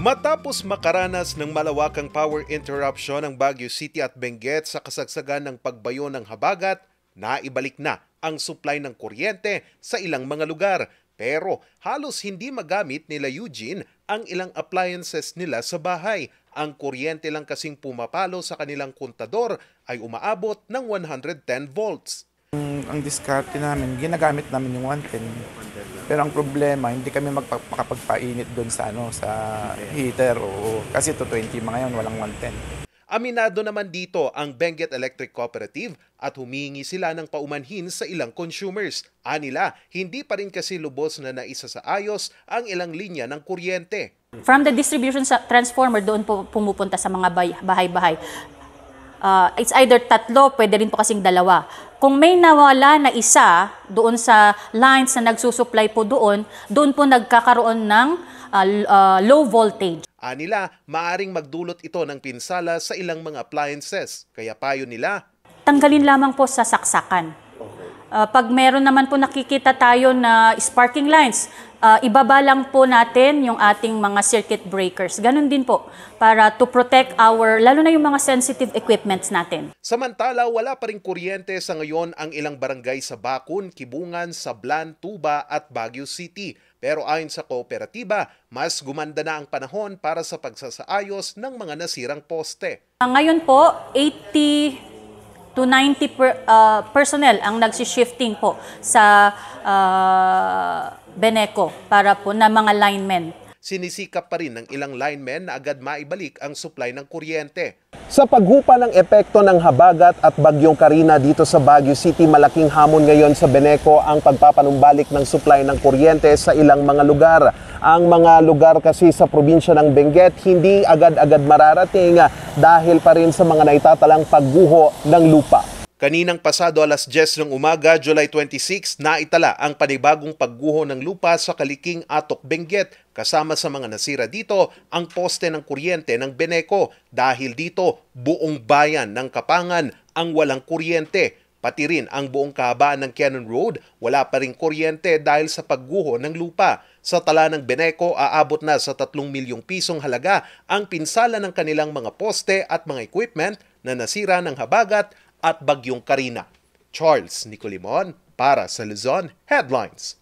Matapos makaranas ng malawakang power interruption ang Baguio City at Benguet sa kasagsagan ng pagbayo ng habagat, naibalik na ang supply ng kuryente sa ilang mga lugar. Pero halos hindi magamit nila Eugene ang ilang appliances nila sa bahay. Ang kuryente lang kasing pumapalo sa kanilang kontador ay umaabot ng 110 volts. Ang diskarte namin, ginagamit namin yung 110. Pero ang problema, hindi kami makapagpainit doon sa heater kasi 220 mga yun, walang 110. Aminado naman dito ang Benguet Electric Cooperative at humingi sila ng paumanhin sa ilang consumers. Anila, hindi pa rin kasi lubos na naisasaayos ang ilang linya ng kuryente. From the distribution transformer, doon po pumupunta sa mga bahay-bahay. It's either tatlo, pwede rin po kasing dalawa. Kung may nawala na isa doon sa lines na nagsusupply po doon po nagkakaroon ng low voltage. Anila, maaring magdulot ito ng pinsala sa ilang mga appliances. Kaya payo nila, tanggalin lamang po sa saksakan. Pag meron naman po nakikita tayo na sparking lines, ibaba lang po natin yung ating mga circuit breakers. Ganun din po para to protect lalo na yung mga sensitive equipments natin. Samantala, wala pa rin kuryente sa ngayon ang ilang barangay sa Bakun, Kibungan, Sablan, Tuba at Baguio City. Pero ayon sa kooperatiba, mas gumanda na ang panahon para sa pagsasaayos ng mga nasirang poste. Ngayon po, 80 to 90 personnel ang nagsishifting po sa Beneco para po na mga linemen. Sinisikap pa rin ng ilang linemen na agad maibalik ang supply ng kuryente. Sa paghupa ng epekto ng habagat at bagyong Karina dito sa Baguio City, malaking hamon ngayon sa Beneco ang pagpapanumbalik ng supply ng kuryente sa ilang mga lugar. Ang mga lugar kasi sa probinsya ng Benguet hindi agad-agad mararating dahil pa rin sa mga naitatalang pagguho ng lupa. Kaninang pasado alas 10 ng umaga, July 26, naitala ang panibagong pagguho ng lupa sa Kaliking, Atok, Benguet. Kasama sa mga nasira dito ang poste ng kuryente ng Beneco. Dahil dito, buong bayan ng Kapangan ang walang kuryente. Pati rin ang buong kahabaan ng Cannon Road, wala pa rin kuryente dahil sa pagguho ng lupa. Sa tala ng Beneco, aabot na sa 3 milyong pisong halaga ang pinsala ng kanilang mga poste at mga equipment na nasira ng habagat at bagyong Karina. Charles Nicolimon para sa Luzon Headlines.